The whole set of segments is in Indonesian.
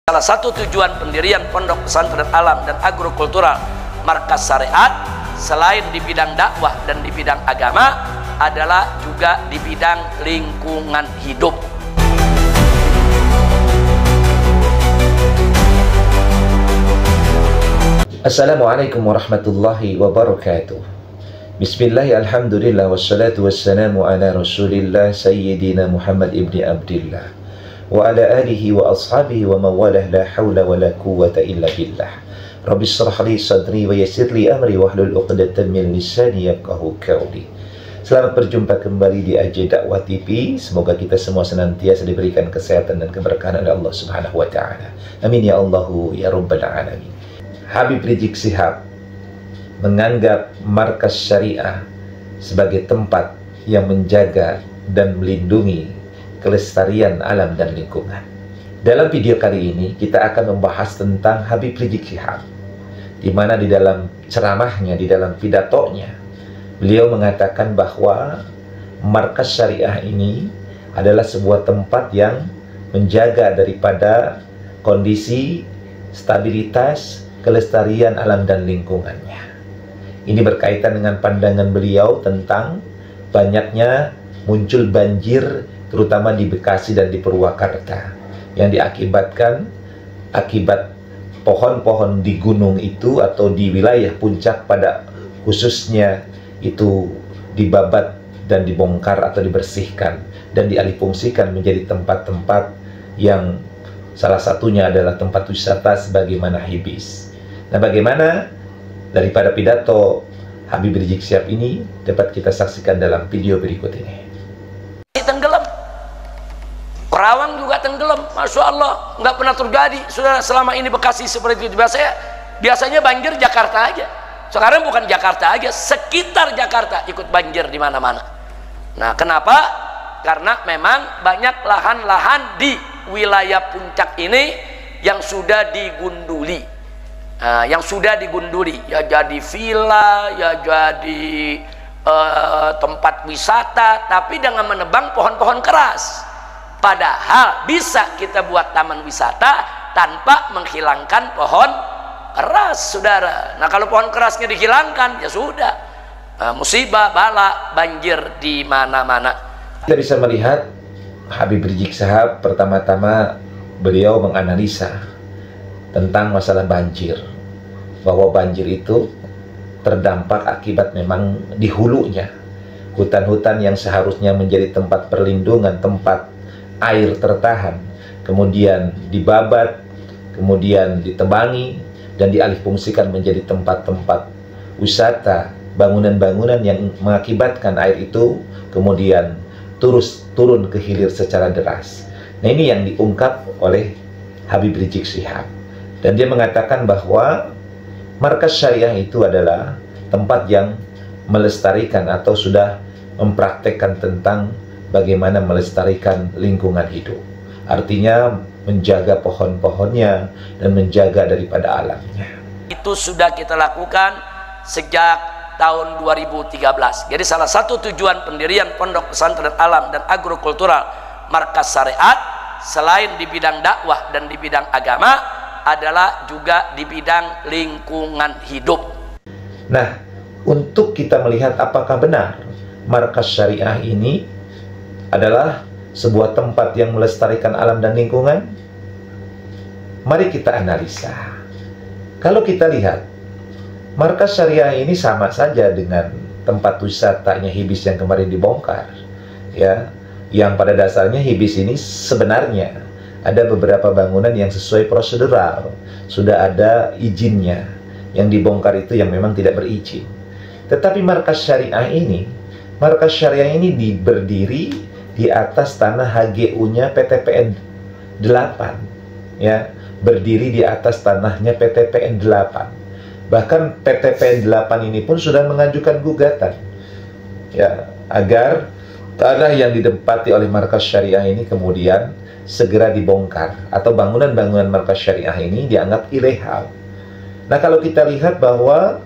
Salah satu tujuan pendirian Pondok Pesantren Alam dan Agrokultural Markas Syariat selain di bidang dakwah dan di bidang agama adalah juga di bidang lingkungan hidup. Assalamualaikum warahmatullahi wabarakatuh. Bismillah, alhamdulillah, wassalatu wassalamu ala rasulillah Sayyidina Muhammad ibni Abdillah wa ala alihi wa ashabihi wa mawalah, la hawla wa la quwwata illa billah. Rabbi shrah li sadri wa yassir li amri wahlul 'uqdatam min lisani yafqahu qawli. Selamat berjumpa kembali di AJ Dakwah TV. Semoga kita semua senantiasa diberikan kesehatan dan keberkahan oleh Allah Subhanahu wa taala. Amin ya Allahu ya rabbal alamin. Habib Rizik Syihab menganggap Markas Syariah sebagai tempat yang menjaga dan melindungi kelestarian alam dan lingkungan. Dalam video kali ini kita akan membahas tentang Habib Rizik Syihab, di mana di dalam ceramahnya, di dalam pidatonya, beliau mengatakan bahwa Markas Syariah ini adalah sebuah tempat yang menjaga daripada kondisi stabilitas kelestarian alam dan lingkungannya. Ini berkaitan dengan pandangan beliau tentang banyaknya muncul banjir terutama di Bekasi dan di Purwakarta yang diakibatkan akibat pohon-pohon di gunung itu atau di wilayah puncak pada khususnya itu dibabat dan dibongkar atau dibersihkan dan dialihfungsikan menjadi tempat-tempat yang salah satunya adalah tempat wisata sebagaimana Hibis. Nah, bagaimana daripada pidato Habib Rizik Syihab ini dapat kita saksikan dalam video berikut ini. Tenggelam, Kerawang juga tenggelam, masya Allah, nggak pernah terjadi. Sudah selama ini Bekasi seperti itu. Biasanya banjir Jakarta aja. Sekarang bukan Jakarta aja, sekitar Jakarta ikut banjir di mana-mana. Nah, kenapa? Karena memang banyak lahan-lahan di wilayah puncak ini yang sudah digunduli. Yang sudah digunduli, ya jadi villa, ya jadi tempat wisata, tapi dengan menebang pohon-pohon keras. Padahal bisa kita buat taman wisata tanpa menghilangkan pohon keras, saudara. Nah, kalau pohon kerasnya dihilangkan, ya sudah, musibah, bala, banjir di mana-mana. Kita bisa melihat Habib Rizik Syihab pertama-tama beliau menganalisa tentang masalah banjir, bahwa banjir itu terdampak akibat memang di hulunya hutan-hutan yang seharusnya menjadi tempat perlindungan, tempat air tertahan, kemudian dibabat, kemudian ditebangi dan dialihfungsikan menjadi tempat-tempat wisata, bangunan-bangunan yang mengakibatkan air itu kemudian turun ke hilir secara deras. Nah, ini yang diungkap oleh Habib Rizik Syihab, dan dia mengatakan bahwa Markas Syariah itu adalah tempat yang melestarikan atau sudah mempraktekkan tentang bagaimana melestarikan lingkungan hidup. Artinya menjaga pohon-pohonnya dan menjaga daripada alamnya. Itu sudah kita lakukan sejak tahun 2013. Jadi salah satu tujuan pendirian Pondok Pesantren Alam dan Agrokultural Markas Syariat selain di bidang dakwah dan di bidang agama adalah juga di bidang lingkungan hidup. Nah, untuk kita melihat apakah benar Markas Syariah ini adalah sebuah tempat yang melestarikan alam dan lingkungan, mari kita analisa. Kalau kita lihat, Markas Syariah ini sama saja dengan tempat wisatanya Hibis yang kemarin dibongkar, ya, yang pada dasarnya Hibis ini sebenarnya ada beberapa bangunan yang sesuai prosedural, sudah ada izinnya. Yang dibongkar itu yang memang tidak berizin. Tetapi Markas Syariah ini berdiri di atas tanah HGU-nya PTPN 8, ya, berdiri di atas tanahnya PTPN 8. Bahkan PTPN 8 ini pun sudah mengajukan gugatan, ya, agar tanah yang ditempati oleh Markas Syariah ini kemudian segera dibongkar, atau bangunan-bangunan Markas Syariah ini dianggap ilegal. Nah, kalau kita lihat bahwa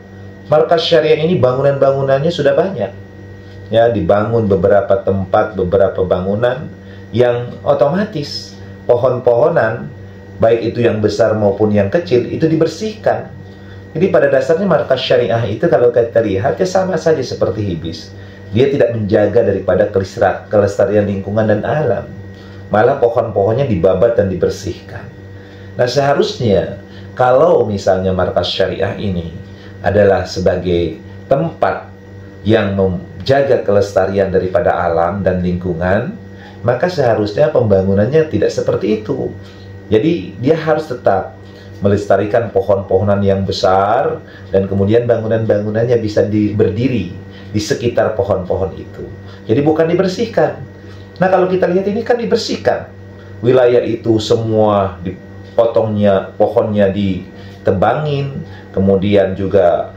Markas Syariah ini bangunan-bangunannya sudah banyak, ya, dibangun beberapa tempat, beberapa bangunan yang otomatis pohon-pohonan baik itu yang besar maupun yang kecil, itu dibersihkan. Jadi pada dasarnya markas syariah itu kalau kita lihat ya sama saja seperti HIBIS. Dia tidak menjaga daripada kelestarian lingkungan dan alam. Malah pohon-pohonnya dibabat dan dibersihkan. Nah seharusnya kalau misalnya markas syariah ini adalah sebagai tempat yang menjaga kelestarian daripada alam dan lingkungan, maka seharusnya pembangunannya tidak seperti itu. Jadi dia harus tetap melestarikan pohon-pohonan yang besar, dan kemudian bangunan-bangunannya bisa berdiri di sekitar pohon-pohon itu. Jadi bukan dibersihkan. Nah kalau kita lihat ini kan dibersihkan. Wilayah itu semua dipotongnya, pohonnya ditebangin, kemudian juga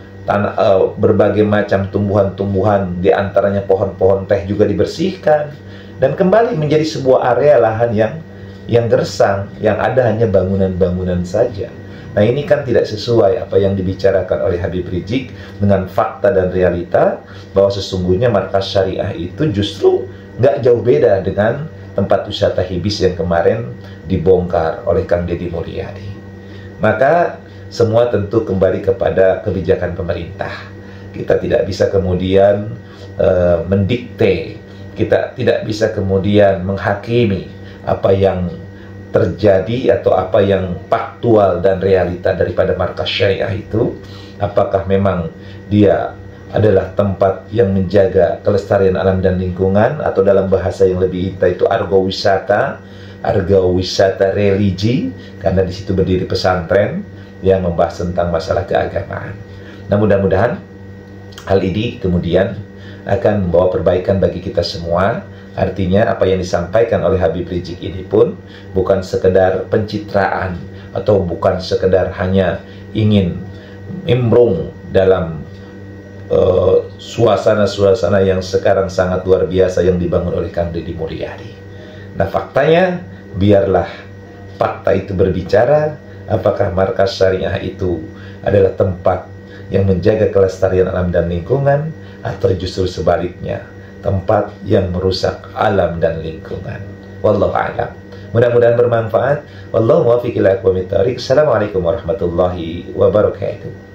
berbagai macam tumbuhan-tumbuhan, diantaranya pohon-pohon teh juga dibersihkan, dan kembali menjadi sebuah area lahan yang gersang, yang ada hanya bangunan-bangunan saja. Nah ini kan tidak sesuai apa yang dibicarakan oleh Habib Rijik dengan fakta dan realita, bahwa sesungguhnya markas syariah itu justru nggak jauh beda dengan tempat wisata HIBIS yang kemarin dibongkar oleh Kang Deddy Mulyadi. Maka semua tentu kembali kepada kebijakan pemerintah. Kita tidak bisa kemudian mendikte, kita tidak bisa kemudian menghakimi apa yang terjadi atau apa yang faktual dan realita daripada markas syariah itu. Apakah memang dia adalah tempat yang menjaga kelestarian alam dan lingkungan, atau dalam bahasa yang lebih indah itu argo wisata religi, karena di situ berdiri pesantren yang membahas tentang masalah keagamaan. Nah mudah-mudahan hal ini kemudian akan membawa perbaikan bagi kita semua. Artinya apa yang disampaikan oleh Habib Rijik ini pun bukan sekedar pencitraan, atau bukan sekedar hanya ingin nimbrung dalam suasana-suasana yang sekarang sangat luar biasa yang dibangun oleh Kang Deddy Mulyadi. Nah faktanya, biarlah fakta itu berbicara. Apakah markas syariah itu adalah tempat yang menjaga kelestarian alam dan lingkungan, atau justru sebaliknya, tempat yang merusak alam dan lingkungan? Wallahu a'lam. Mudah-mudahan bermanfaat. Wallahu muwaffiq ila aqwamit thoriq. Assalamualaikum warahmatullahi wabarakatuh.